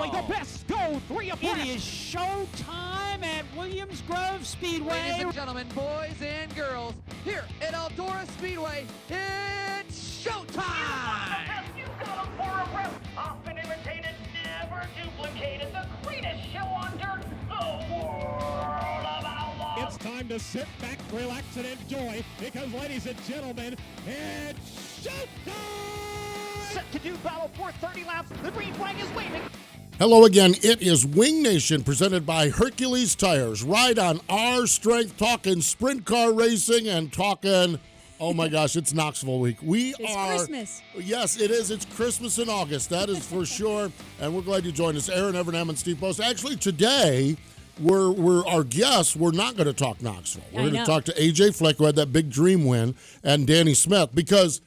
Only the best go 3 abreast. It is showtime at Williams Grove Speedway. Ladies and gentlemen, boys and girls, here at Eldora Speedway, it's showtime! You got 'em for a rep. Often imitated, never duplicated. The greatest show on dirt. The world of outlaws. It's time to sit back, relax, and enjoy because, ladies and gentlemen, it's showtime! Set to do battle for 30 laps. The green flag is waving. Hello again. It is Wing Nation presented by Hercules Tires. Ride on our strength, talking sprint car racing and talking, oh my gosh, it's Knoxville week. It's Christmas. Yes, it is. It's Christmas in August. That is for sure. And we're glad you joined us. Erin, Erin, and Steve Post. Actually, today, we're our guests. We're not going to talk Knoxville. We're going to talk to Ajay Fleck, who had that big dream win, and Danny Smith because,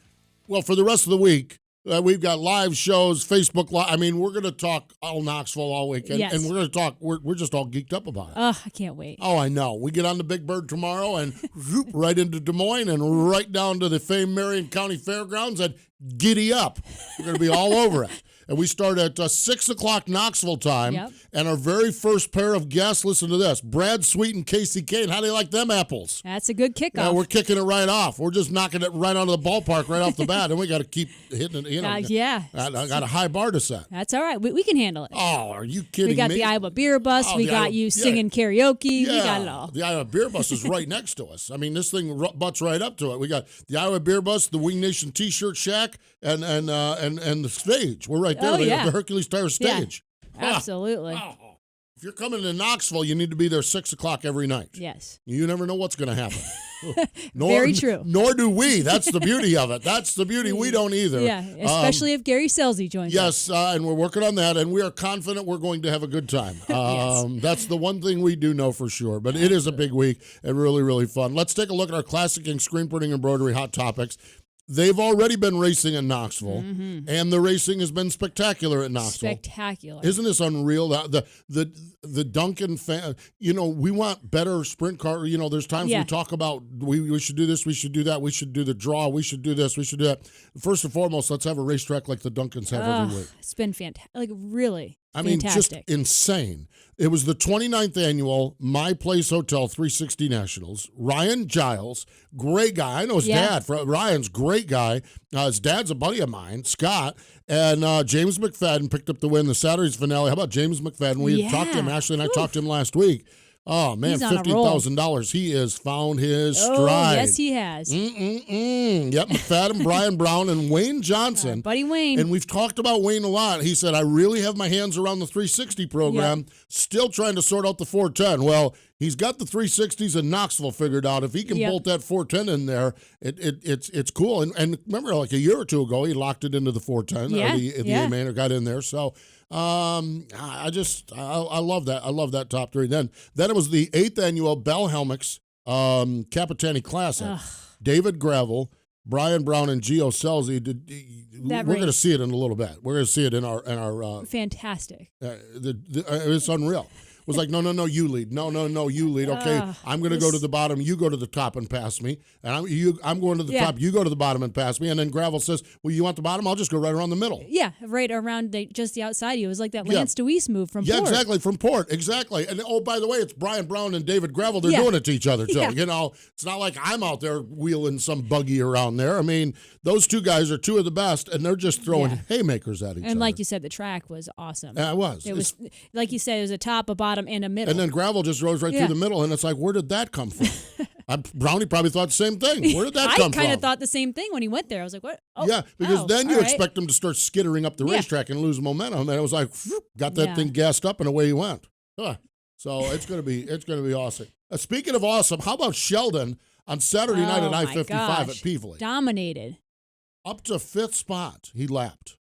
well, for the rest of the week, we've got live shows, Facebook Live. I mean, we're going to talk all Knoxville all weekend, Yes. and we're going to talk. We're just all geeked up about it. Oh, I can't wait. Oh, I know. We get on the Big Bird tomorrow and zoop right into Des Moines and right down to the famed Marion County Fairgrounds and giddy up. We're going to be all over it. And we start at 6 o'clock Knoxville time. Yep. And our very first pair of guests, listen to this, Brad Sweet and Casey Kane. How do you like them apples? That's a good kickoff. Yeah, we're kicking it right off. We're just knocking it right out of the ballpark right off the bat. And we got to keep hitting it. You know, yeah. I got a high bar to set. That's all right. We can handle it. Oh, are you kidding me? We got the Iowa Beer Bus. Oh, we the got Iowa- you yeah. singing karaoke. Yeah, We got it all. The Iowa Beer Bus is right next to us. I mean, this thing butts right up to it. We got the Iowa Beer Bus, the Wing Nation T-shirt shack, and the stage. We're right there. Oh, yeah. The Hercules Tires stage. Absolutely. Oh. If you're coming to Knoxville, you need to be there 6 o'clock every night. Yes. You never know what's going to happen. Very true. Nor do we. That's the beauty of it. That's the beauty. We don't either. Yeah, especially if Gary Selzy joins us. Yes, and we're working on that, and we are confident we're going to have a good time. Yes. That's the one thing we do know for sure, but it is a big week and really, really fun. Let's take a look at our classic ink screen printing embroidery hot topics. They've already been racing in Knoxville, and the racing has been spectacular at Knoxville. Spectacular. Isn't this unreal? The Duncan fan, we want better sprint car. There's times we talk about we should do this, we should do that, we should do the draw, we should do this, we should do that. First and foremost, let's have a racetrack like the Duncans have every week. It's been fantastic. Like, really just fantastic. insane. It was the 29th annual My Place Hotel 360 Nationals. Ryan Giles, great guy. I know his dad. Ryan's great guy. His dad's a buddy of mine, Scott. And James Mcfadden picked up the win the Saturday's finale. How about James Mcfadden? We had talked to him. Ashley and I talked to him last week. Oh, man, $50,000. He has found his stride. Oh, yes, he has. Yep, McFadden, Brian Brown, and Wayne Johnson. Buddy Wayne. And we've talked about Wayne a lot. He said, I really have my hands around the 360 program, still trying to sort out the 410. Well, he's got the 360s in Knoxville figured out. If he can bolt that 410 in there, it's cool. And remember, like a year or two ago, he locked it into the 410. The A-main or got in there. So I love that. I love that top three. Then it was the 8th annual Bell Helmets Capitani Classic. David Gravel, Brian Brown, and Gio Selzy. We're going to see it in a little bit. We're going to see it in our fantastic. It's unreal. It was like, no, you lead. No, you lead. Okay, I'm going to go to the bottom. You go to the top and pass me. And I'm going to the top. You go to the bottom and pass me. And then Gravel says, well, you want the bottom? I'll just go right around the middle. Yeah, right around just the outside of you. It was like that Lance Deweese move from Port. Yeah, exactly, from Port. Exactly. And, by the way, it's Brian Brown and David Gravel. They're doing it to each other, too. Yeah. It's not like I'm out there wheeling some buggy around there. I mean, those two guys are two of the best, and they're just throwing haymakers at each other. And like you said, the track was awesome. Yeah, it was. It was, like you said, it was a top, a bottom, and a middle. And then Gravel just rose right through the middle, and it's like, where did that come from? Brownie probably thought the same thing. Where did that come from? I kind of thought the same thing when he went there. I was like, what? Oh, yeah, because then you all expect him to start skittering up the racetrack and lose momentum. And it was like, got that thing gassed up, and away he went. So it's gonna be awesome. Speaking of awesome, how about Sheldon on Saturday night at I-55 at Peevely? Dominated. Up to 5th spot, he lapped.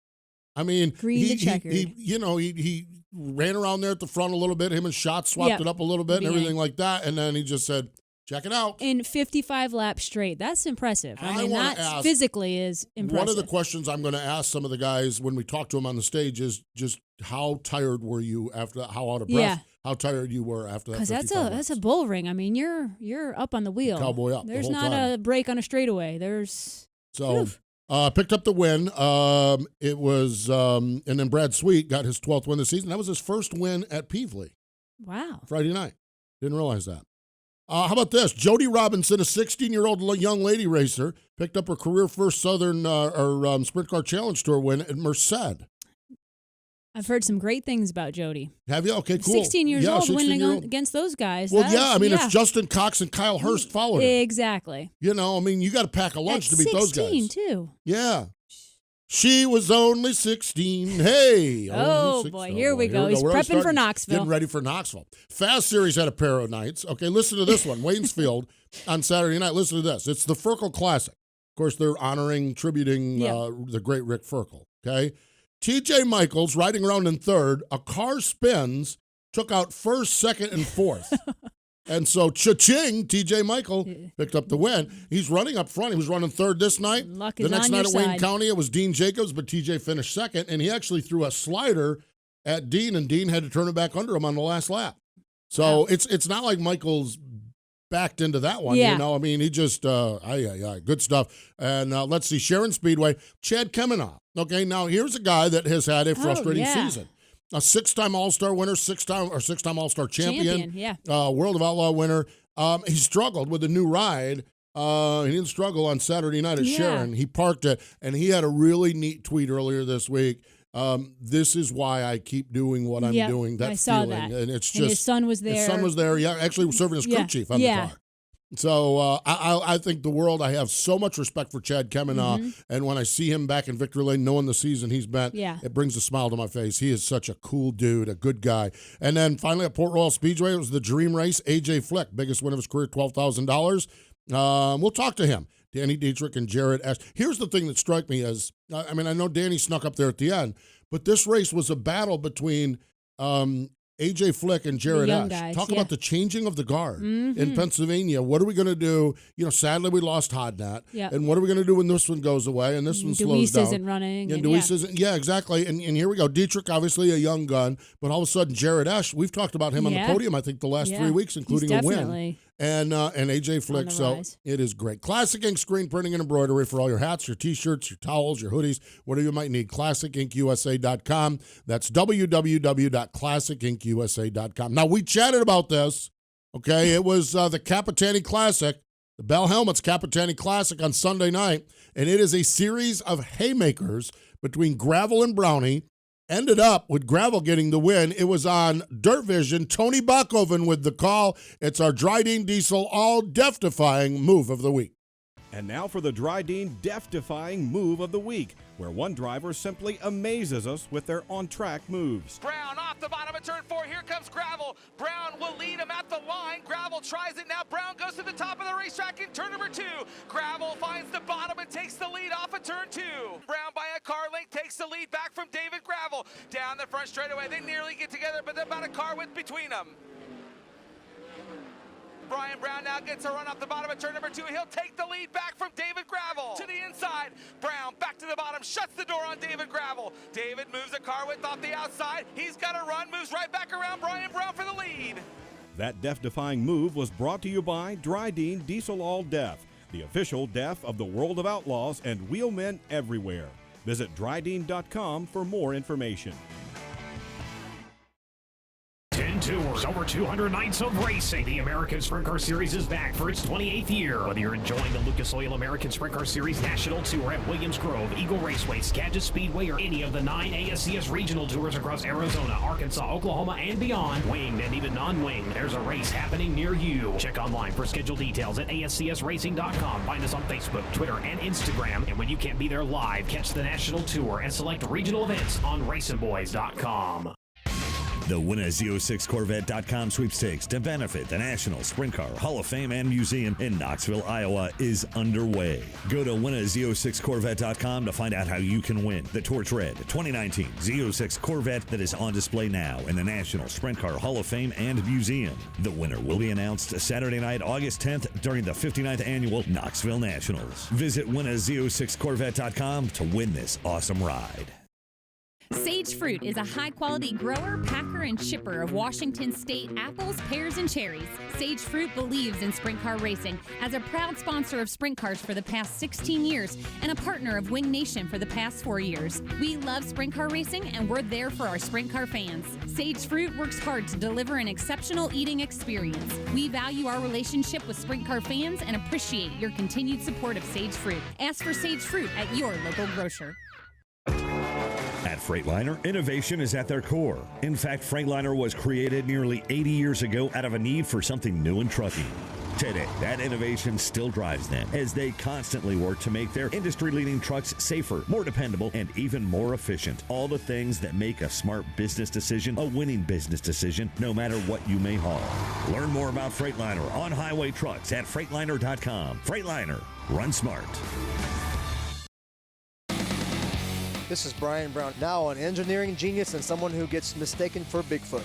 I mean, Green to checkered. He ran around there at the front a little bit. Him and Shot swapped it up a little bit and everything like that. And then he just said, check it out. In 55 laps straight. That's impressive. I mean, that physically is impressive. One of the questions I'm going to ask some of the guys when we talk to them on the stage is just how tired were you after that? How out of breath? Yeah. How tired you were after that? Because that's a bull ring. I mean, you're up on the wheel. Cowboy up. There's the whole not time. a break on a straightaway. There's. So. Oof. Picked up the win. It was, and then Brad Sweet got his 12th win this season. That was his first win at Peevely. Wow. Friday night. Didn't realize that. How about this? Jody Robinson, a 16-year-old young lady racer, picked up her career first Southern Sprint Car Challenge Tour win at Merced. I've heard some great things about Jody. Have you? Okay, cool. 16 years old, winning against those guys. Well, it's Justin Cox and Kyle Hurst following her. Exactly. You know, I mean, you got to pack a lunch to beat those guys. 16, too. Yeah. She was only 16. Hey. Boy, here we go. He's prepping for Knoxville. Getting ready for Knoxville. Fast Series had a pair of nights. Okay, listen to this one. Waynesfield on Saturday night. Listen to this. It's the Ferkel Classic. Of course, they're tributing the great Rick Ferkel. Okay. TJ Michaels riding around in third. A car spins, took out first, second, and fourth. And so cha-ching, TJ Michael picked up the win. He's running up front. He was running third this night. Luck is the next on night your at Wayne side. County, it was Dean Jacobs, but TJ finished second. And he actually threw a slider at Dean, and Dean had to turn it back under him on the last lap. So it's not like Michael's backed into that one. Yeah. You know, I mean, he just, good stuff. And let's see, Sharon Speedway, Chad Kemenow. Okay, now here's a guy that has had a frustrating season. A six-time All-Star winner, six-time All-Star champion. World of Outlaw winner. He struggled with a new ride. He didn't struggle on Saturday night at Sharon. He parked it, and he had a really neat tweet earlier this week. This is why I keep doing what I'm doing. That I saw feeling, that. And it's just and his son was there. His son was there. Yeah, actually serving as crew chief on the car. So I think the world, I have so much respect for Chad Kemenow, and when I see him back in Victory Lane, knowing the season he's been, it brings a smile to my face. He is such a cool dude, a good guy. And then finally at Port Royal Speedway, it was the Dream Race. Ajay Fleck, biggest win of his career, $12,000. We'll talk to him. Danny Dietrich and Jared Ash. Here's the thing that struck me as, I mean, I know Danny snuck up there at the end, but this race was a battle between Ajay Fleck and Jared Ash. Guys, Talk about the changing of the guard in Pennsylvania. What are we going to do? You know, sadly, we lost Hodnett. And what are we going to do when this one goes away and this one slows down? Deweese isn't running. And Deweese isn't. Yeah, exactly. And here we go. Dietrich, obviously a young gun, but all of a sudden, Jared Ash, we've talked about him on the podium, I think, the last 3 weeks, including a win. And Ajay Fleck, so it is great. Classic Ink Screen Printing and Embroidery for all your hats, your T-shirts, your towels, your hoodies, whatever you might need. ClassicInkUSA.com. That's www.ClassicInkUSA.com. Now, we chatted about this, okay? It was the Capitani Classic, the Bell Helmets Capitani Classic on Sunday night, and it is a series of haymakers between Gravel and Brownie. Ended up with Gravel getting the win. It was on Dirt Vision. Tony Bachhoven with the call. It's our Dryden Diesel all death-defying move of the week. And now for the Dryden death-defying move of the week, where one driver simply amazes us with their on-track moves. Brown off the bottom of turn 4. Here comes Gravel. Brown will lead him at the line. Gravel tries it now. Brown goes to the top of the racetrack in turn number 2. Gravel finds the bottom and takes the lead off of turn 2. Brown by a car length takes the lead back from David Gravel. Down the front straightaway. They nearly get together, but they're about a car width between them. Brian Brown now gets a run off the bottom of turn number 2. He'll take the lead back from David Gravel. To the inside. Brown back to the bottom, shuts the door on David Gravel. David moves a car width off the outside. He's got a run, moves right back around Brian Brown for the lead. That death-defying move was brought to you by Dryden Diesel All Death, the official death of the World of Outlaws and wheelmen everywhere. Visit Dryden.com for more information. 10 tours, over 200 nights of racing. The American Sprint Car Series is back for its 28th year. Whether you're enjoying the Lucas Oil American Sprint Car Series National Tour at Williams Grove, Eagle Raceway, Skagit Speedway, or any of the 9 ASCS regional tours across Arizona, Arkansas, Oklahoma, and beyond, winged and even non-winged, there's a race happening near you. Check online for schedule details at ASCSRacing.com. Find us on Facebook, Twitter, and Instagram. And when you can't be there live, catch the National Tour and select regional events on RacingBoys.com. The WinAZ06Corvette.com sweepstakes to benefit the National Sprint Car Hall of Fame and Museum in Knoxville, Iowa is underway. Go to WinAZ06Corvette.com to find out how you can win the Torch Red 2019 Z06 Corvette that is on display now in the National Sprint Car Hall of Fame and Museum. The winner will be announced Saturday night, August 10th during the 59th Annual Knoxville Nationals. Visit WinAZ06Corvette.com to win this awesome ride. Sage Sage Fruit is a high-quality grower, packer, and shipper of Washington State apples, pears, and cherries. Sage Fruit believes in sprint car racing as a proud sponsor of sprint cars for the past 16 years and a partner of Wing Nation for the past 4 years. We love sprint car racing, and we're there for our sprint car fans. Sage Fruit works hard to deliver an exceptional eating experience. We value our relationship with sprint car fans and appreciate your continued support of Sage Fruit. Ask for Sage Fruit at your local grocer. At Freightliner, innovation is at their core. In fact, Freightliner was created nearly 80 years ago out of a need for something new in trucking. Today, that innovation still drives them as they constantly work to make their industry-leading trucks safer, more dependable, and even more efficient. All the things that make a smart business decision a winning business decision, no matter what you may haul. Learn more about Freightliner on highway trucks at Freightliner.com. Freightliner, run smart. This is Brian Brown, now an engineering genius and someone who gets mistaken for Bigfoot.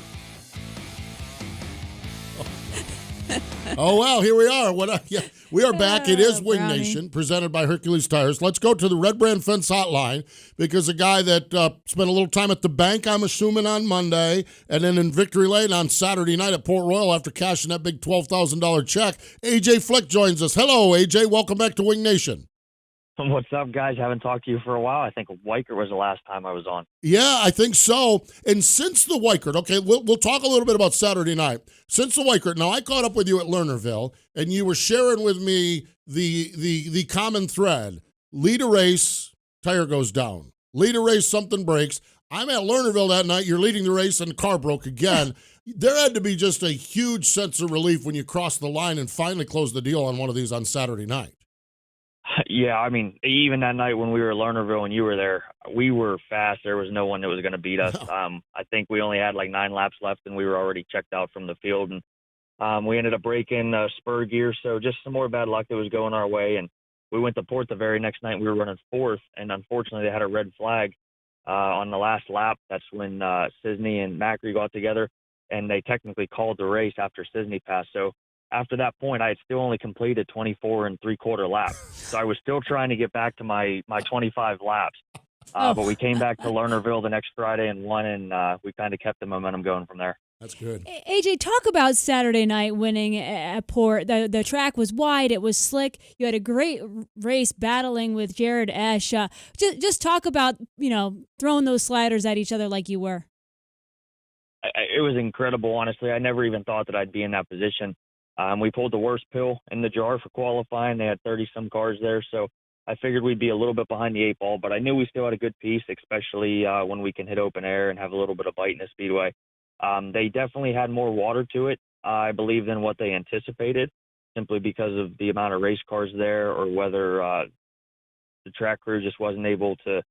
Oh, well, here we are. We are back. It is Wing Nation, presented by Hercules Tires. Let's go to the Red Brand Fence Hotline, because a guy that spent a little time at the bank, I'm assuming, on Monday, and then in Victory Lane on Saturday night at Port Royal after cashing that big $12,000 check, Ajay Fleck joins us. Hello, Ajay. Welcome back to Wing Nation. What's up, guys? Haven't talked to you for a while. I think Weichert was the last time I was on. Yeah, I think so. And since the Weichert, okay, we'll talk a little bit about Saturday night. Since the Weichert, now I caught up with you at Lernerville, and you were sharing with me the common thread. Lead a race, tire goes down. Lead a race, something breaks. I'm at Lernerville that night. You're leading the race, and the car broke again. There had to be just a huge sense of relief when you crossed the line and finally closed the deal on one of these on Saturday night. Yeah, I mean, even that night when we were at Lernerville and you were there, we were fast. There was no one that was going to beat us. No. I think we only had like 9 laps left, and we were already checked out from the field. And we ended up breaking spur gear, so just some more bad luck that was going our way. And we went to Port the very next night. We were running 4th, and unfortunately they had a red flag on the last lap. That's when Cisney and Macri got together, and they technically called the race after Cisney passed. So after that point, I had still only completed 24 3/4 laps. So I was still trying to get back to my 25 laps. But we came back to Lernerville the next Friday and won, and we kind of kept the momentum going from there. That's good. AJ, talk about Saturday night winning at Port. The track was wide. It was slick. You had a great race battling with Jared Esch. Just talk about, throwing those sliders at each other like you were. It was incredible, honestly. I never even thought that I'd be in that position. We pulled the worst pill in the jar for qualifying. They had 30-some cars there, so I figured we'd be a little bit behind the 8 ball, but I knew we still had a good piece, especially when we can hit open air and have a little bit of bite in the Speedway. They definitely had more water to it, I believe, than what they anticipated, simply because of the amount of race cars there, or whether the track crew just wasn't able to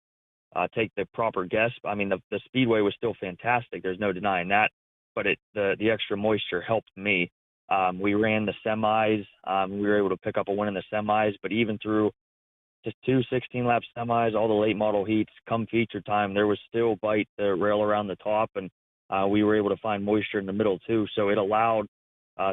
take the proper guess. I mean, the Speedway was still fantastic. There's no denying that, but the extra moisture helped me. We ran the semis. We were able to pick up a win in the semis, but even through just 2 16-lap semis, all the late model heats, come feature time, there was still bite the rail around the top, and we were able to find moisture in the middle too. So it allowed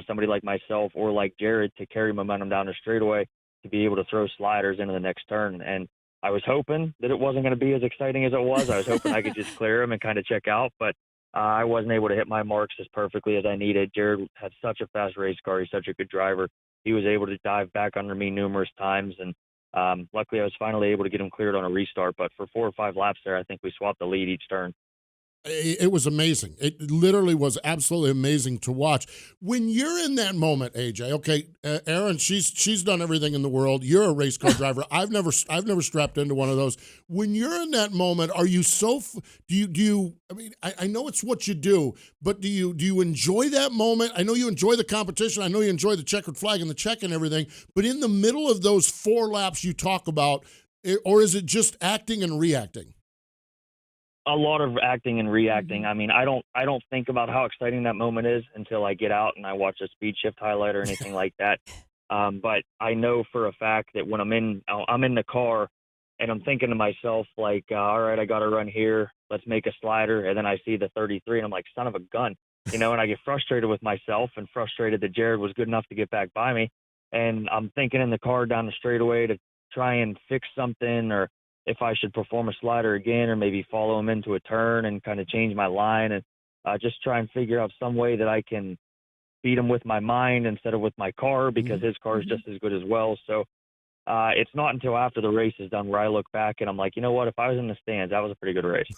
somebody like myself or like Jared to carry momentum down the straightaway to be able to throw sliders into the next turn. And I was hoping that it wasn't going to be as exciting as it was. I was hoping I could just clear them and kind of check out, but I wasn't able to hit my marks as perfectly as I needed. Jared had such a fast race car. He's such a good driver. He was able to dive back under me numerous times, and luckily I was finally able to get him cleared on a restart. But for 4 or 5 laps there, I think we swapped the lead each turn. It was amazing. It literally was absolutely amazing to watch. When you're in that moment, AJ, okay, Erin, she's done everything in the world. You're a race car driver. I've never strapped into one of those. When you're in that moment, are you so? Do you? I mean, I know it's what you do, but do you enjoy that moment? I know you enjoy the competition. I know you enjoy the checkered flag and the check and everything. But in the middle of those 4 laps you talk about, or is it just acting and reacting? A lot of acting and reacting. I mean, I don't think about how exciting that moment is until I get out and I watch a speed shift highlight or anything like that. But I know for a fact that when I'm in the car and I'm thinking to myself, like, all right, I got to run here. Let's make a slider. And then I see the 33 and I'm like, son of a gun, and I get frustrated with myself and frustrated that Jared was good enough to get back by me. And I'm thinking in the car down the straightaway to try and fix something, or if I should perform a slider again or maybe follow him into a turn and kind of change my line and just try and figure out some way that I can beat him with my mind instead of with my car, because his car is just as good as well. So it's not until after the race is done where I look back and I'm like, you know what? If I was in the stands, that was a pretty good race.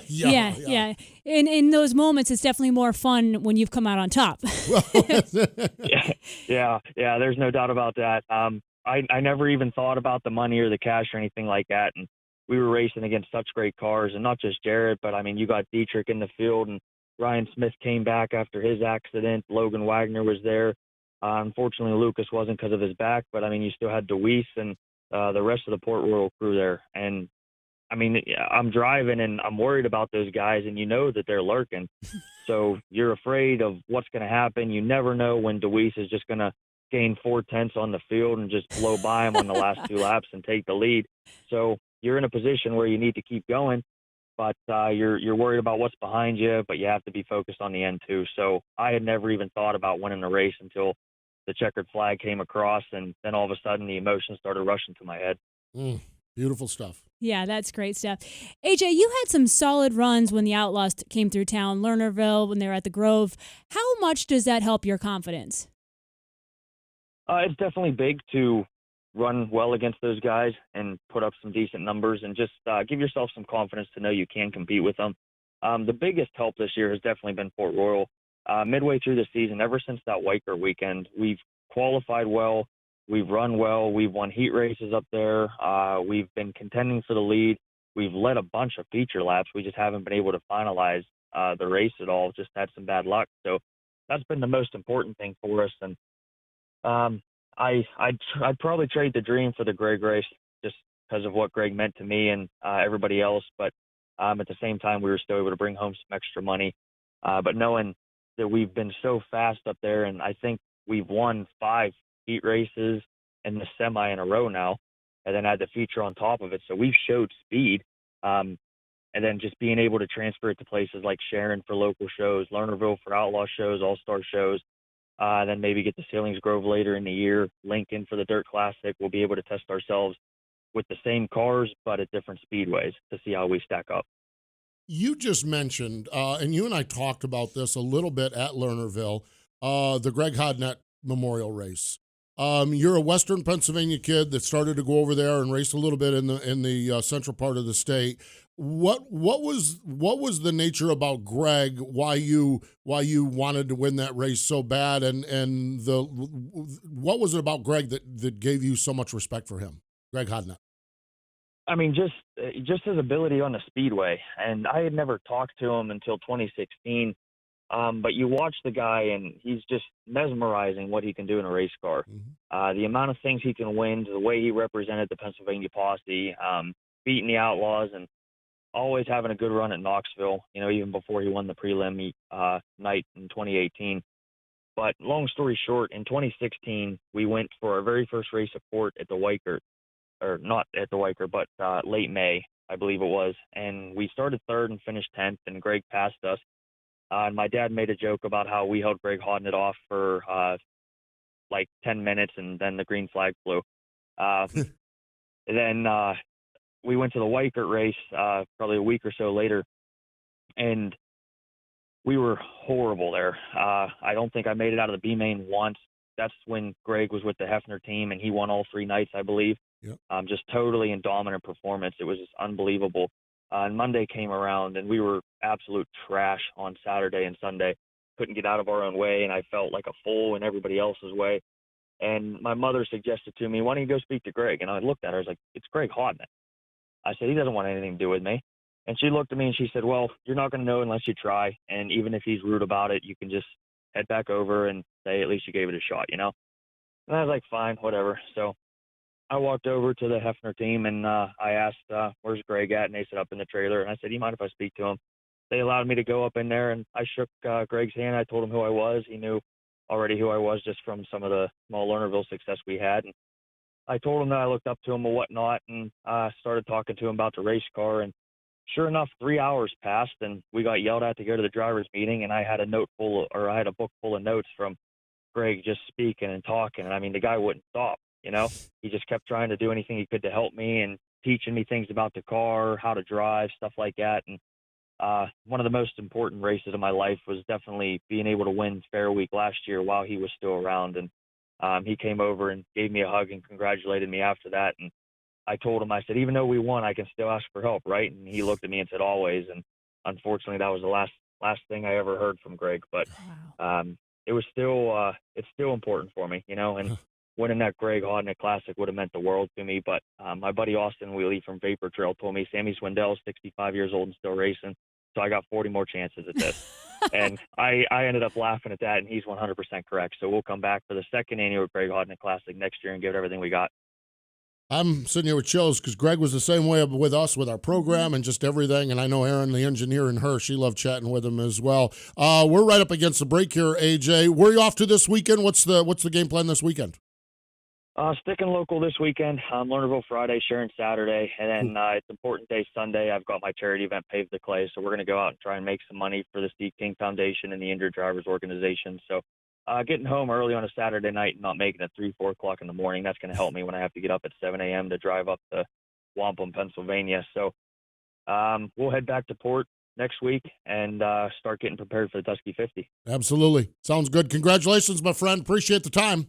Yeah. In those moments, it's definitely more fun when you've come out on top. Yeah. There's no doubt about that. I never even thought about the money or the cash or anything like that. And we were racing against such great cars, and not just Jared, but I mean, you got Dietrich in the field, and Ryan Smith came back after his accident. Logan Wagner was there. Unfortunately, Lucas wasn't because of his back, but I mean, you still had DeWeese and the rest of the Port Royal crew there. And I mean, I'm driving and I'm worried about those guys, and you know that they're lurking. So you're afraid of what's going to happen. You never know when DeWeese is just going to gain 4/10 on the field and just blow by him on the last 2 laps and take the lead. So you're in a position where you need to keep going, but you're worried about what's behind you, but you have to be focused on the end too. So I had never even thought about winning the race until the checkered flag came across, and then all of a sudden the emotions started rushing to my head. Beautiful stuff. Yeah, that's great stuff. AJ, you had some solid runs when the Outlaws came through town, Lernerville, when they were at the Grove. How much does that help your confidence? It's definitely big to run well against those guys and put up some decent numbers and just give yourself some confidence to know you can compete with them. The biggest help this year has definitely been Port Royal. Midway through the season, ever since that Weicker weekend, we've qualified well, we've run well, we've won heat races up there, we've been contending for the lead, we've led a bunch of feature laps, we just haven't been able to finalize the race at all, just had some bad luck. So that's been the most important thing for us. And I'd probably trade the Dream for the Greg race just because of what Greg meant to me and everybody else. But at the same time, we were still able to bring home some extra money. But knowing that we've been so fast up there, and I think we've won 5 heat races in the semi in a row now, and then had the feature on top of it. So we've showed speed. And then just being able to transfer it to places like Sharon for local shows, Lernerville for outlaw shows, all-star shows, then maybe get to Sailings Grove later in the year, Lincoln for the Dirt Classic. We'll be able to test ourselves with the same cars, but at different speedways to see how we stack up. You just mentioned, and you and I talked about this a little bit at Lernerville, the Greg Hodnett Memorial Race. You're a Western Pennsylvania kid that started to go over there and race a little bit in the central part of the state. What was the nature about Greg? Why you wanted to win that race so bad, and what was it about Greg that gave you so much respect for him, Greg Hodnett? I mean, just his ability on the speedway, and I had never talked to him until 2016. But you watch the guy, and he's just mesmerizing what he can do in a race car. The amount of things he can win, the way he represented the Pennsylvania posse, beating the Outlaws, and always having a good run at Knoxville, you know, even before he won the prelim night in 2018. But long story short, in 2016, we went for our very first race of Port at the Weicker, or not at the Weicker, but late May, I believe it was. And we started third and finished 10th, and Greg passed us. And my dad made a joke about how we held Greg Hodnett off for like 10 minutes, and then the green flag flew. And then we went to the Weicker race probably a week or so later, and we were horrible there. I don't think I made it out of the B main once. That's when Greg was with the Hefner team, and he won all 3 nights, I believe. Yep. Just totally in dominant performance. It was just unbelievable. And Monday came around, and we were absolute trash on Saturday and Sunday. Couldn't get out of our own way, and I felt like a fool in everybody else's way. And my mother suggested to me, why don't you go speak to Greg? And I looked at her. I was like, it's Greg Hodnett. I said, he doesn't want anything to do with me. And she looked at me, and she said, well, you're not going to know unless you try. And even if he's rude about it, you can just head back over and say at least you gave it a shot, you know? And I was like, fine, whatever. So I walked over to the Hefner team, and I asked, where's Greg at? And they said, up in the trailer. And I said, do you mind if I speak to him? They allowed me to go up in there, and I shook Greg's hand. I told him who I was. He knew already who I was just from some of the small Lernerville success we had. And I told him that I looked up to him and whatnot, and started talking to him about the race car. And sure enough, 3 hours passed, and we got yelled at to go to the driver's meeting. And I had a book full of notes from Greg just speaking and talking. And I mean, the guy wouldn't stop. You know, he just kept trying to do anything he could to help me and teaching me things about the car, how to drive, stuff like that. And one of the most important races of my life was definitely being able to win Fair Week last year while he was still around. And he came over and gave me a hug and congratulated me after that. And I told him, I said, even though we won, I can still ask for help, right? And he looked at me and said, always. And unfortunately, that was the last thing I ever heard from Greg. But it was still it's still important for me, and winning that Greg Hodnick Classic would have meant the world to me. But my buddy Austin Wheelie from Vapor Trail told me Sammy Swindell's 65 years old and still racing, so I got 40 more chances at this. And I ended up laughing at that, and he's 100% correct. So we'll come back for the second annual Greg Hodnick Classic next year and give it everything we got. I'm sitting here with chills because Greg was the same way with us, with our program and just everything. And I know Erin, the engineer, and her, she loved chatting with him as well. We're right up against the break here, AJ. Where are you off to this weekend? What's the game plan this weekend? Sticking local this weekend. Lernerville Friday, Sharon Saturday, and then it's Important Day Sunday. I've got my charity event, Pave the Clay, so we're going to go out and try and make some money for the Steve King Foundation and the Injured Drivers Organization. So getting home early on a Saturday night and not making it 3, 4 o'clock in the morning, that's going to help me when I have to get up at 7 a.m. to drive up to Wampum, Pennsylvania. So we'll head back to Port next week and start getting prepared for the Tusky 50. Absolutely. Sounds good. Congratulations, my friend. Appreciate the time.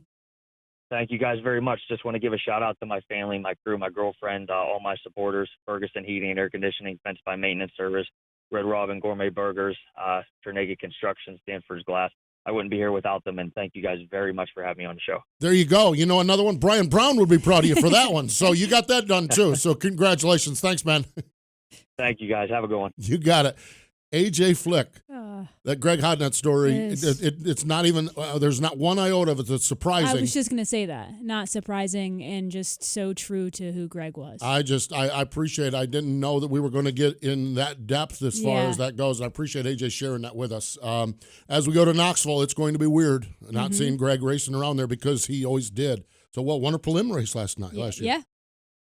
Thank you guys very much. Just want to give a shout out to my family, my crew, my girlfriend, all my supporters, Ferguson Heating and Air Conditioning, Fence by Maintenance Service, Red Robin Gourmet Burgers, Ternega Construction, Stanford's Glass. I wouldn't be here without them, and thank you guys very much for having me on the show. There you go. Another one, Brian Brown would be proud of you for that one. So you got that done too. So congratulations. Thanks, man. Thank you guys. Have a good one. You got it. Ajay Fleck. That Greg Hodnett story, it's not even, there's not one iota of it that's surprising. I was just going to say that. Not surprising and just so true to who Greg was. I appreciate it. I didn't know that we were going to get in that depth as far as that goes. I appreciate AJ sharing that with us. As we go to Knoxville, it's going to be weird not seeing Greg racing around there because he always did. So, won a prelim race last year. Yeah.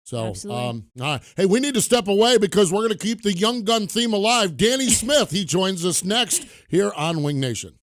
So, all right. Hey, we need to step away because we're going to keep the Young Gun theme alive. Danny Smith, he joins us next here on Wing Nation.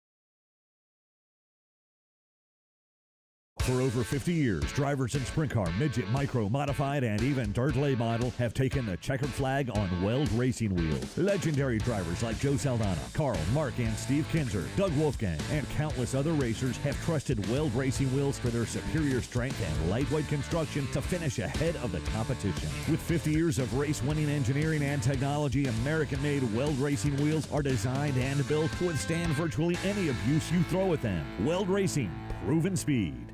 For over 50 years, drivers in sprint car, midget, micro, modified, and even dirt lay model have taken the checkered flag on Weld racing wheels. Legendary drivers like Joe Saldana, Carl, Mark, and Steve Kinzer, Doug Wolfgang, and countless other racers have trusted Weld racing wheels for their superior strength and lightweight construction to finish ahead of the competition. With 50 years of race-winning engineering and technology, American-made Weld racing wheels are designed and built to withstand virtually any abuse you throw at them. Weld Racing, proven speed.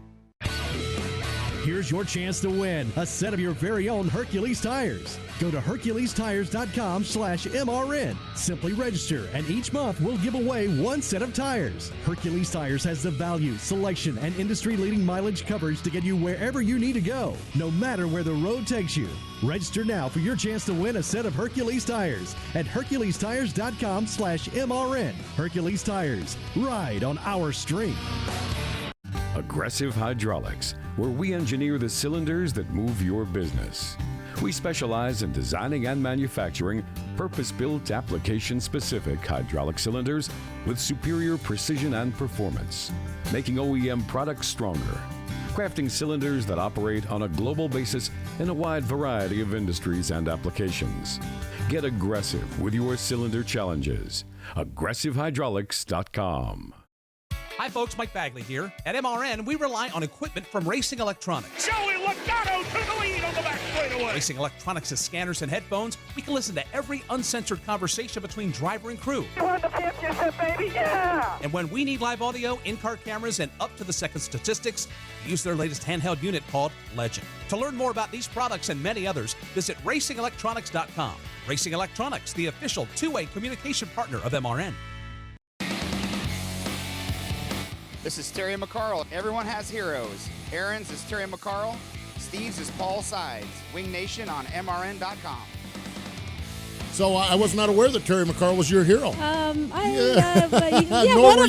Here's your chance to win a set of your very own Hercules tires. Go to HerculesTires.com/MRN. Simply register, and each month we'll give away one set of tires. Hercules Tires has the value, selection, and industry-leading mileage coverage to get you wherever you need to go, no matter where the road takes you. Register now for your chance to win a set of Hercules tires at HerculesTires.com/MRN. Hercules Tires. Ride on our strength. Aggressive Hydraulics, where we engineer the cylinders that move your business. We specialize in designing and manufacturing purpose-built, application-specific hydraulic cylinders with superior precision and performance, making OEM products stronger, crafting cylinders that operate on a global basis in a wide variety of industries and applications. Get aggressive with your cylinder challenges. AggressiveHydraulics.com. Hi folks, Mike Bagley here. At MRN, we rely on equipment from Racing Electronics. Joey Logano to the lead on the back straightaway. Racing Electronics has scanners and headphones. We can listen to every uncensored conversation between driver and crew. You won the championship, baby, yeah! And when we need live audio, in-car cameras, and up-to-the-second statistics, we use their latest handheld unit called Legend. To learn more about these products and many others, visit RacingElectronics.com. Racing Electronics, the official two-way communication partner of MRN. This is Terry McCarl. Everyone has heroes. Erin's is Terry McCarl. Steve's is Paul Sides. Wing Nation on MRN.com. So I was not aware that Terry McCarl was your hero. One of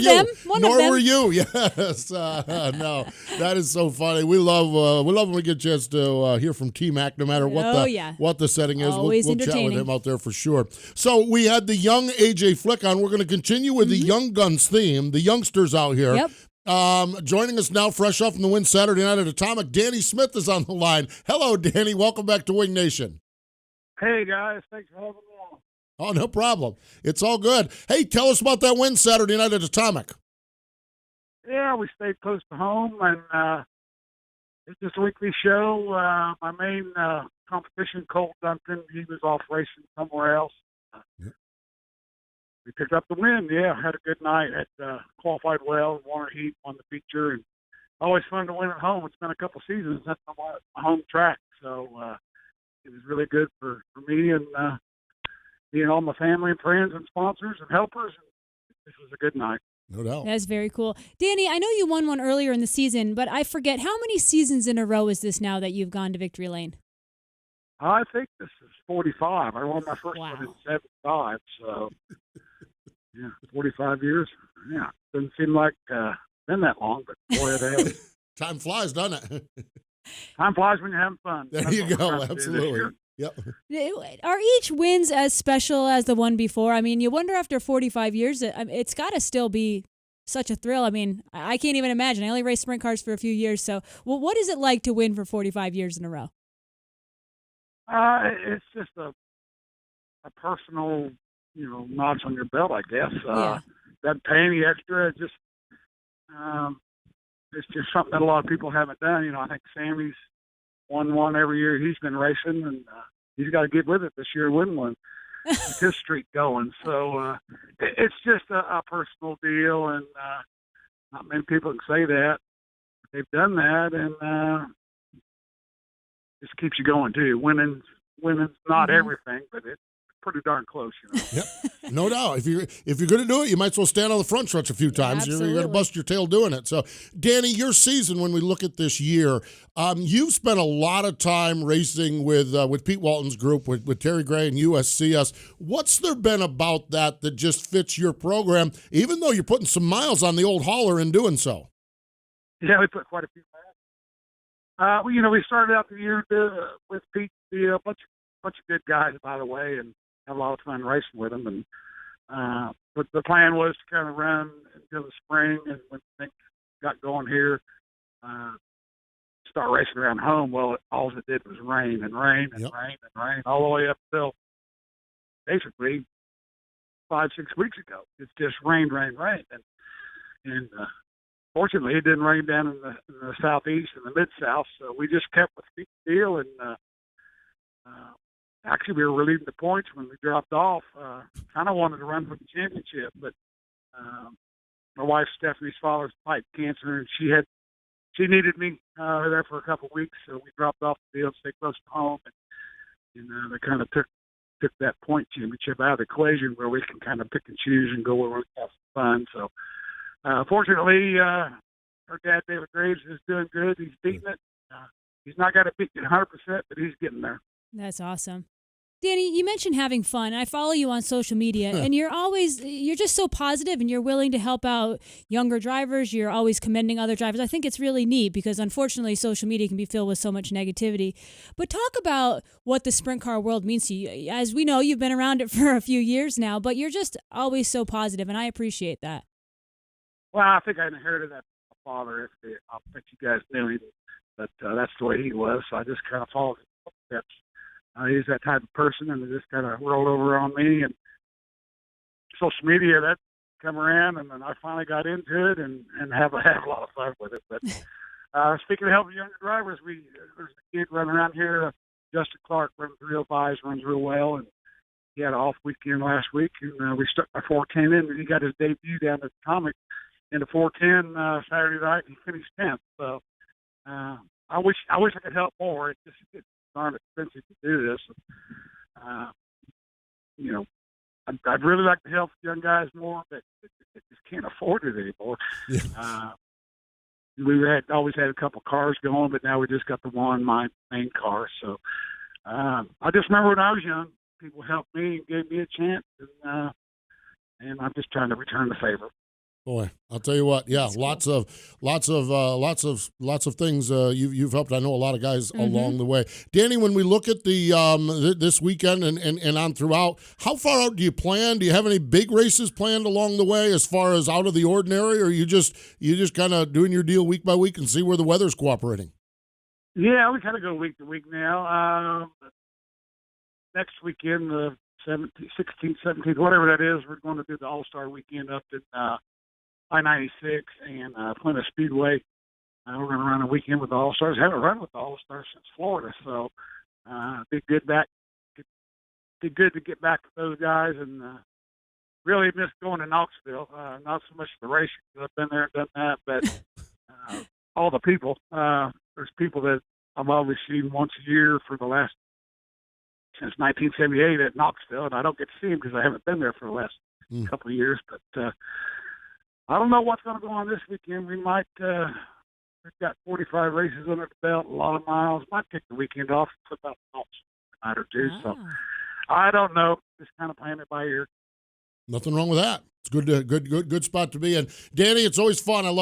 them. Nor were you. Yes. No, that is so funny. We love when we get a chance to hear from T-Mac, no matter what the setting is. Always we'll chat with him out there for sure. So we had the young AJ Fleck on. We're going to continue with the Young Guns theme, the youngsters out here. Yep. Joining us now, fresh off from the win Saturday night at Atomic, Danny Smith is on the line. Hello, Danny. Welcome back to Wing Nation. Hey, guys. Thanks for having me on. Oh, no problem. It's all good. Hey, tell us about that win Saturday night at Atomic. Yeah, we stayed close to home, and it's just a weekly show. My main competition, Colt Duncan, he was off racing somewhere else. We picked up the win. Yeah, had a good night. Qualified well, won a heat, won the feature, and always fun to win at home. It's been a couple seasons. That's my home track, so it was really good for me and all my family and friends and sponsors and helpers. This was a good night. No doubt. That's very cool. Danny, I know you won one earlier in the season, but I forget, how many seasons in a row is this now that you've gone to Victory Lane? I think this is 45. I won my first one in 75, so yeah, 45 years. Yeah, doesn't seem like been that long, but boy, it has. Time flies, doesn't it? Time flies when you're having fun. There That's you what we're go. trying to do this Absolutely. year. Yep. Are each wins as special as the one before? I mean, you wonder after 45 years, it's got to still be such a thrill. I mean, I can't even imagine. I only raced sprint cars for a few years. So, well, what is it like to win for 45 years in a row? It's just a personal, notch on your belt, I guess. Doesn't pay any extra. It's just something that a lot of people haven't done. I think Sammy's won one every year he's been racing, and he's got to get with it this year and win one. Keep his streak going. So it's just a personal deal, and not many people can say that. They've done that, and just keeps you going too. Winning's not everything, but it's pretty darn close. Yep, no doubt. If you're going to do it, you might as well stand on the front stretch a few times. You're going to bust your tail doing it. So, Danny, your season, when we look at this year, you've spent a lot of time racing with Pete Walton's group, with Terry Gray and USCS. What's there been about that just fits your program, even though you're putting some miles on the old hauler in doing so? Yeah, we put quite a few miles. We started out the year with Pete, a bunch of good guys, by the way, and had a lot of fun racing with them. And but the plan was to kind of run until the spring, and when things got going here, start racing around home. Well, all it did was rain and rain and rain and rain all the way up till basically 5-6 weeks ago. It's just rained, and fortunately, it didn't rain down in the southeast and the mid-south, so we just kept with the deal. And actually, we were leading the points when we dropped off. Kind of wanted to run for the championship, but my wife Stephanie's father's pipe cancer, and she needed me there for a couple of weeks, so we dropped off the deal, stayed close to home, and they kind of took that point championship out of the equation where we can kind of pick and choose and go where we have some fun. So. Fortunately, her dad, David Graves, is doing good. He's beating it. He's not got it beat 100%, but he's getting there. That's awesome. Danny, you mentioned having fun. I follow you on social media, and you're just so positive, and you're willing to help out younger drivers. You're always commending other drivers. I think it's really neat because, unfortunately, social media can be filled with so much negativity. But talk about what the sprint car world means to you. As we know, you've been around it for a few years now, but you're just always so positive, and I appreciate that. Well, I think I inherited that from my father. I bet you guys knew him, but that's the way he was. So I just kind of followed his footsteps. He's that type of person, and it just kind of rolled over on me. And social media, that come around, and then I finally got into it and have a lot of fun with it. But speaking of helping younger drivers, there's a kid running around here, Justin Clark, runs 305s, runs real well, and he had an off weekend last week, and we stuck my 410 in, and he got his debut down at Atomic in the 410 Saturday night, and he finished 10th. So I wish I could help more. It's darn expensive to do this. I'd really like to help young guys more, but they just can't afford it anymore. Yeah. We always had a couple cars going, but now we just got the one main car. So I just remember when I was young, people helped me and gave me a chance, and I'm just trying to return the favor. Boy, I'll tell you what. Yeah, lots of things you've helped. I know a lot of guys along the way. Danny, when we look at the this weekend and on throughout, how far out do you plan? Do you have any big races planned along the way, as far as out of the ordinary, or you just kind of doing your deal week by week and see where the weather's cooperating? Yeah, we kind of go week to week now. next weekend, the 17th, 16th, 17th, whatever that is, we're going to do the All-Star weekend up in I-96 and Plymouth Speedway. We're going to run a weekend with the All-Stars. Haven't run with the All-Stars since Florida, so be good to get back with those guys, and really miss going to Knoxville. Not so much the racing, 'cause I've been there and done that, but all the people. There's people that I've always seen once a year since 1978 at Knoxville, and I don't get to see them because I haven't been there for the last couple of years. But I don't know what's going to go on this weekend. We might. We've got 45 races under the belt, a lot of miles. Might take the weekend off and put out a night or two. So I don't know. Just kind of playing it by ear. Nothing wrong with that. It's good spot to be in. Danny, it's always fun. I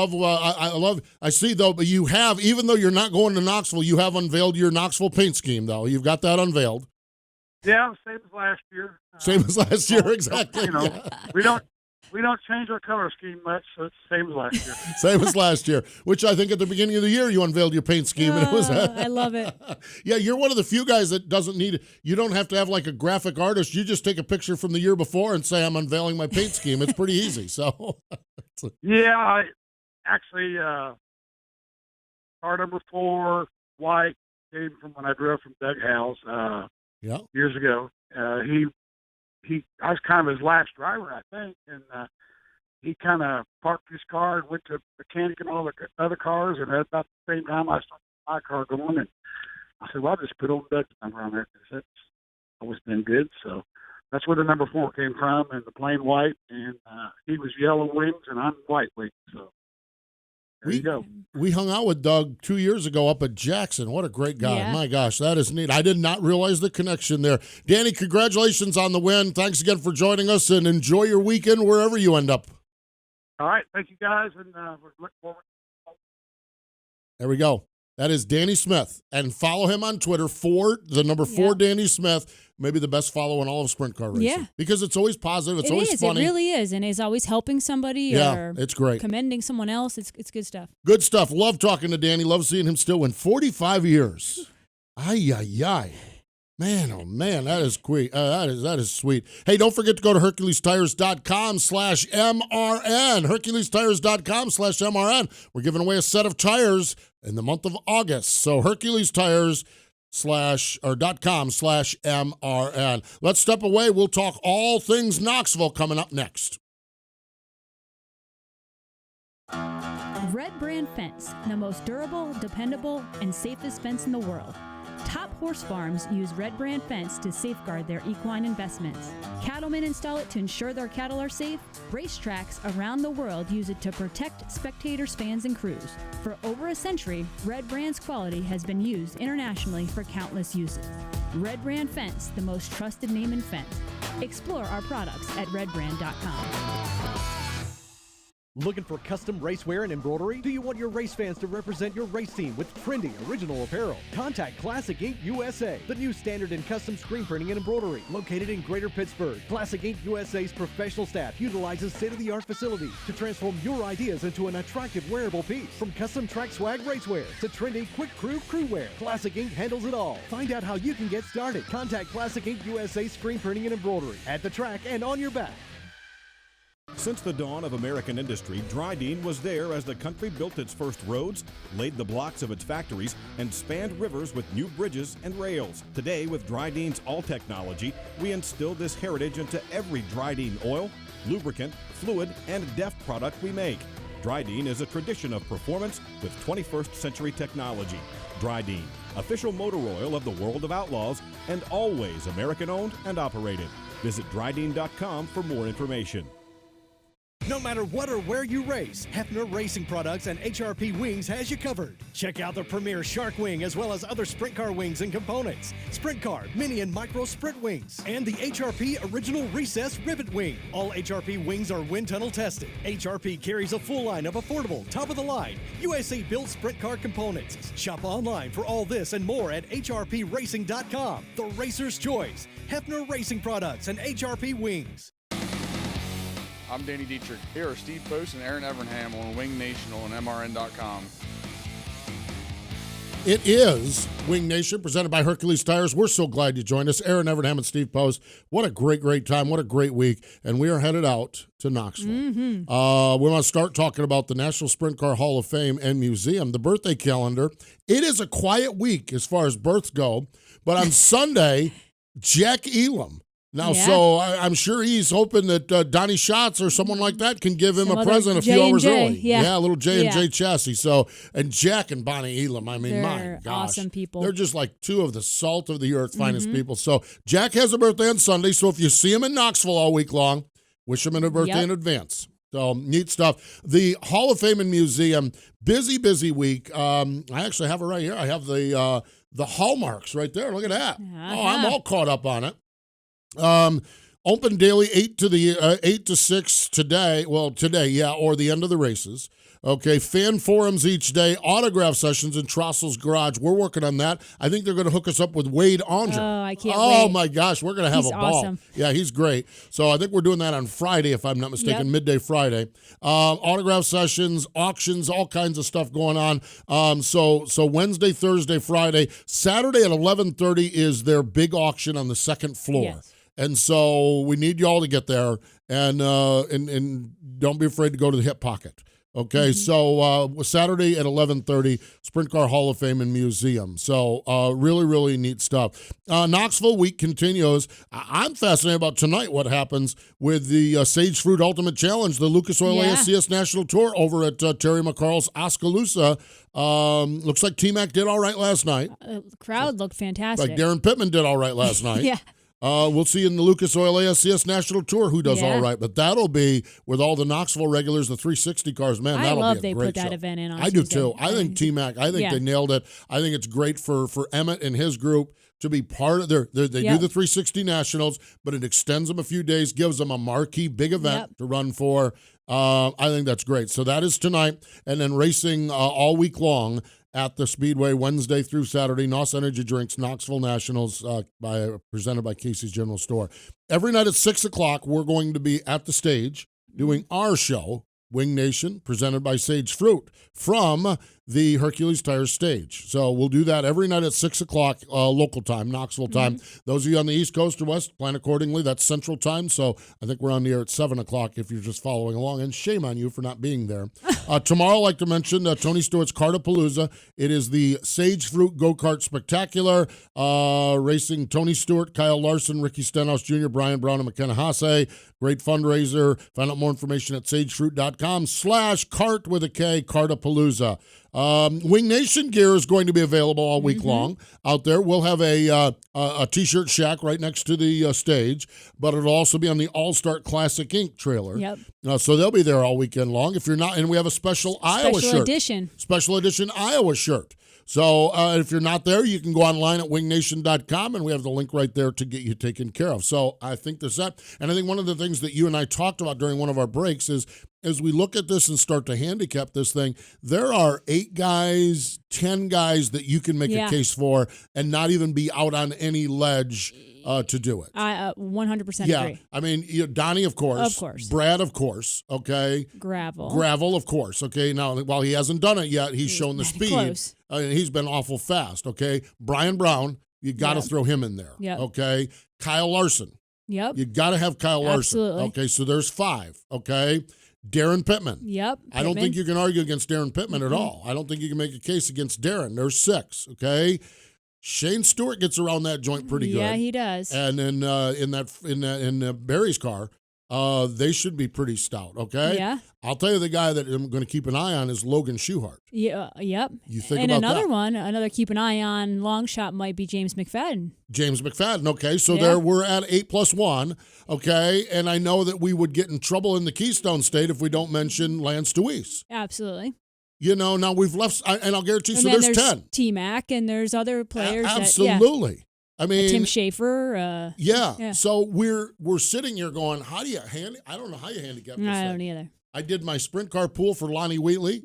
see though, but you have, even though you're not going to Knoxville, you have unveiled your Knoxville paint scheme though. You've got that unveiled. Yeah, same as last year. Same as last year, exactly. We don't change our color scheme much, so it's the same as last year. Same as last year, which I think at the beginning of the year you unveiled your paint scheme. And it was I love it. Yeah, you're one of the few guys that doesn't need, you don't have to have like a graphic artist. You just take a picture from the year before and say, I'm unveiling my paint scheme. It's pretty easy. So, yeah, I actually, car number 4, white, came from when I drove from Doug Howell's years ago. I was kind of his last driver, I think, and he kind of parked his car and went to mechanic and all the other cars, and at about the same time I started my car going, and I said, well, I'll just put old Doug's number on there because that's always been good. So that's where the number 4 came from, and the plain white, and he was yellow wings, and I'm white wings, so there you go. We hung out with Doug 2 years ago up at Jackson. What a great guy. Yeah. My gosh, that is neat. I did not realize the connection there. Danny, congratulations on the win. Thanks again for joining us, and enjoy your weekend wherever you end up. All right. Thank you, guys, and we're looking forward. There we go. That is Danny Smith. And follow him on Twitter for the number 4 Danny Smith. Maybe the best follow in all of sprint car racing. Yeah. Because it's always positive. It's always funny. It really is. And he's always helping somebody or it's great. Commending someone else. It's good stuff. Good stuff. Love talking to Danny. Love seeing him still win 45 years. Ay, ay, ay. Man, oh man, that is sweet. That is sweet. Hey, don't forget to go to HerculesTires.com/MRN. HerculesTires.com/MRN. We're giving away a set of tires in the month of August. So HerculesTires.com/MRN. Let's step away. We'll talk all things Knoxville coming up next. Red Brand Fence, the most durable, dependable, and safest fence in the world. Top horse farms use Red Brand Fence to safeguard their equine investments. Cattlemen install it to ensure their cattle are safe. Racetracks around the world use it to protect spectators, fans, and crews. For over a century, Red Brand's quality has been used internationally for countless uses. Red Brand Fence, the most trusted name in fence. Explore our products at redbrand.com. Looking for custom racewear and embroidery? Do you want your race fans to represent your race team with trendy, original apparel? Contact Classic Ink USA, the new standard in custom screen printing and embroidery. Located in Greater Pittsburgh, Classic Ink USA's professional staff utilizes state-of-the-art facilities to transform your ideas into an attractive wearable piece. From custom track swag racewear to trendy quick crew wear, Classic Ink handles it all. Find out how you can get started. Contact Classic Ink USA screen printing and embroidery at the track and on your back. Since the dawn of American industry, Dryden was there as the country built its first roads, laid the blocks of its factories, and spanned rivers with new bridges and rails. Today, with Dryden's All Technology, we instill this heritage into every Dryden oil, lubricant, fluid, and DEF product we make. Dryden is a tradition of performance with 21st century technology. Dryden, official motor oil of the World of Outlaws, and always American-owned and operated. Visit Dryden.com for more information. No matter what or where you race, Hefner Racing Products and HRP Wings has you covered. Check out the premier Shark Wing as well as other sprint car wings and components. Sprint car, mini and micro sprint wings. And the HRP Original Recess Rivet Wing. All HRP wings are wind tunnel tested. HRP carries a full line of affordable, top-of-the-line, USA-built sprint car components. Shop online for all this and more at HRPRacing.com. The Racer's Choice. Hefner Racing Products and HRP Wings. I'm Danny Dietrich. Here are Steve Post and Erin Evernham on Wing Nation on MRN.com. It is Wing Nation, presented by Hercules Tires. We're so glad you joined us. Erin, Everham, and Steve Post. What a great, great time. What a great week. And we are headed out to Knoxville. We want to start talking about the National Sprint Car Hall of Fame and Museum, the birthday calendar. It is a quiet week as far as births go, but on Sunday, Jack Elam. Now, so I'm sure he's hoping that Donnie Schatz or someone like that can give him a present a few hours early. Yeah, a little J&J chassis. So, and Jack and Bonnie Elam, I mean, They're my gosh. awesome people. They're just like two of the salt of the earth finest people. So Jack has a birthday on Sunday. So if you see him in Knoxville all week long, wish him a birthday in advance. So neat stuff. The Hall of Fame and Museum, busy week. I actually have it right here. I have the hallmarks right there. Look at that. Oh, I'm all caught up on it. Open daily 8 to 6 today. Well, today, or the end of the races. Okay, fan forums each day, autograph sessions in Trostle's garage. We're working on that. I think they're going to hook us up with Wade Onger. Oh, I can't wait. Oh, my gosh, we're going to have a ball. Awesome. Yeah, he's great. So I think we're doing that on Friday, if I'm not mistaken, midday Friday. Autograph sessions, auctions, all kinds of stuff going on. So Wednesday, Thursday, Friday. Saturday at 11:30 is their big auction on the second floor. Yes. And so we need you all to get there, and don't be afraid to go to the hip pocket. Okay, so Saturday at 11:30, Sprint Car Hall of Fame and Museum. So really neat stuff. Knoxville week continues. I'm fascinated about tonight what happens with the Sage Fruit Ultimate Challenge, the Lucas Oil ASCS National Tour over at Terry McCarl's Oskaloosa. Looks like T-Mac did all right last night. The crowd looked fantastic. Like Darren Pittman did all right last night. Yeah. We'll see in the Lucas Oil ASCS National Tour who does all right, but that'll be with all the Knoxville regulars, the 360 cars. Man, that'll be a great show. I love they put that event in on Tuesday. do too. I think T-Mac, I think they nailed it. I think it's great for Emmett and his group to be part of they do the 360 Nationals, but it extends them a few days, gives them a marquee big event to run for. I think that's great. So that is tonight, and then racing all week long at the Speedway, Wednesday through Saturday. NOS Energy Drinks, Knoxville Nationals, presented by Casey's General Store. Every night at 6 o'clock, we're going to be at the stage doing our show, Wing Nation, presented by Sage Fruit, from the Hercules Tires stage. So we'll do that every night at 6 o'clock local time, Knoxville time. Those of you on the East Coast or West, plan accordingly. That's Central time. So I think we're on the air at 7 o'clock if you're just following along. And shame on you for not being there. Tomorrow, I'd like to mention Tony Stewart's Kartapalooza. It is the Sage Fruit Go-Kart Spectacular. Racing Tony Stewart, Kyle Larson, Ricky Stenhouse Jr., Brian Brown, and McKenna Hasse. Great fundraiser. Find out more information at sagefruit.com/kart with a K, Kartapalooza. Wing Nation gear is going to be available all week long out there. We'll have a T-shirt shack right next to the stage, but it'll also be on the All-Star Classic Inc. trailer. Yep. So they'll be there all weekend long. If you're not, and we have a special Iowa shirt. Special edition Iowa shirt. So if you're not there, you can go online at wingnation.com, and we have the link right there to get you taken care of. So I think there's that. And I think one of the things that you and I talked about during one of our breaks is, as we look at this and start to handicap this thing, there are 8 guys, 10 guys that you can make a case for and not even be out on any ledge to do it. I 100% agree. I mean, Donnie, of course. Brad, of course. Okay. Gravel, of course. Okay. Now, while he hasn't done it yet, he's shown the speed. Close. He's been awful fast. Okay. Brian Brown, you got to throw him in there. Yep. Okay. Kyle Larson. Yep. You got to have Kyle Larson. Absolutely. Okay. So there's 5. Okay. Darren Pittman. Yep. I don't think you can argue against Darren Pittman at all. I don't think you can make a case against Darren. There's 6. Okay. Shane Stewart gets around that joint pretty good. Yeah, he does. And then in Barry's car, they should be pretty stout. Okay. Yeah. I'll tell you the guy that I'm going to keep an eye on is Logan Schuchart. Yeah. Yep. You think and about another that. another keep an eye on long shot might be James McFadden. James McFadden. Okay. So there we're at 8+1. Okay. And I know that we would get in trouble in the Keystone State if we don't mention Lance DeWeese. Absolutely. Now we've left, and I'll guarantee you, and so then there's 10. T-Mac, and there's other players. Absolutely. I mean, Tim Schaefer. Yeah. So we're sitting here going, how do you I don't know how you handicap this I thing. don't either. I did my sprint car pool for Lonnie Wheatley.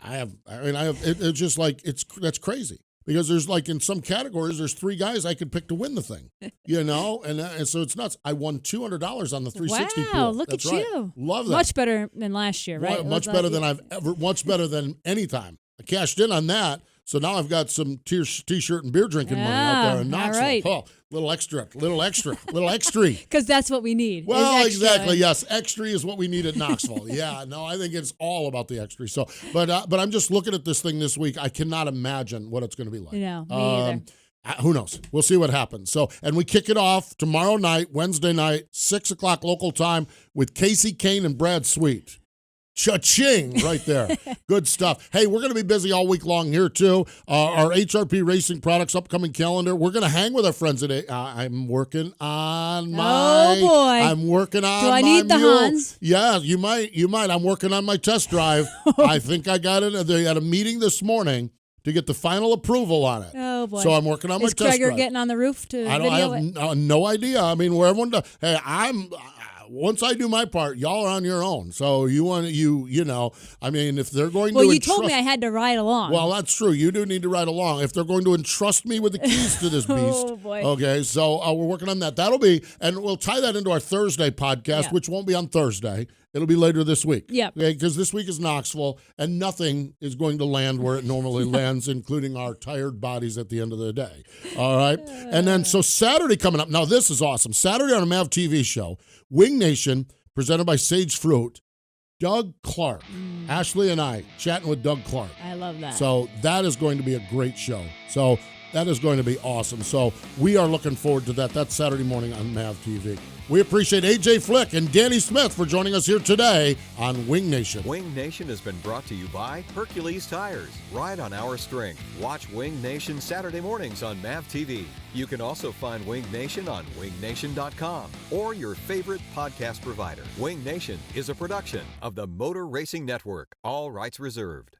It's just like, that's crazy. Because there's like in some categories, there's 3 guys I could pick to win the thing, and so it's nuts. I won $200 on the 360 pool. Wow, look That's at right. you. Love that. Much better than last year, right? Much better than any time. I cashed in on that. So now I've got some T-shirt and beer drinking money out there in Knoxville. All right. Oh, little extra. Because that's what we need. Well, exactly. Yes, extra is what we need at Knoxville. Yeah, no, I think it's all about the extra. So, but I'm just looking at this thing this week. I cannot imagine what it's going to be like. No, me either. Who knows? We'll see what happens. So, and we kick it off tomorrow night, Wednesday night, 6 o'clock local time with Casey Kane and Brad Sweet. Cha-ching right there. Good stuff. Hey, we're going to be busy all week long here, too. Our HRP Racing Products upcoming calendar. We're going to hang with our friends today. I'm working on my... Oh, boy. I'm working on Do I my need the mule. Hans? Yeah, you might. I'm working on my test drive. I think I got it. They had a meeting this morning to get the final approval on it. Oh, boy. So I'm working on my Is test Gregor drive. getting on the roof to I video have it? no idea. I mean, where everyone does. Hey, once I do my part, y'all are on your own. So you know, I mean, if they're going to Well, you told me I had to ride along. Well, that's true. You do need to ride along. If they're going to entrust me with the keys to this beast. Oh, boy. Okay, so we're working on that. That'll be, and we'll tie that into our Thursday podcast, which won't be on Thursday. It'll be later this week. Yeah. Okay, because this week is Knoxville, and nothing is going to land where it normally lands, including our tired bodies at the end of the day. All right? And then, so Saturday coming up. Now, this is awesome. Saturday on a MAV TV show, Wing Nation, presented by Sage Fruit, Doug Clark, Ashley and I chatting with Doug Clark. I love that. So that is going to be a great show. So that is going to be awesome. So we are looking forward to that. That's Saturday morning on MAV TV. We appreciate Ajay Fleck and Danny Smith for joining us here today on Wing Nation. Wing Nation has been brought to you by Hercules Tires. Ride on our strength. Watch Wing Nation Saturday mornings on MAV TV. You can also find Wing Nation on wingnation.com or your favorite podcast provider. Wing Nation is a production of the Motor Racing Network. All rights reserved.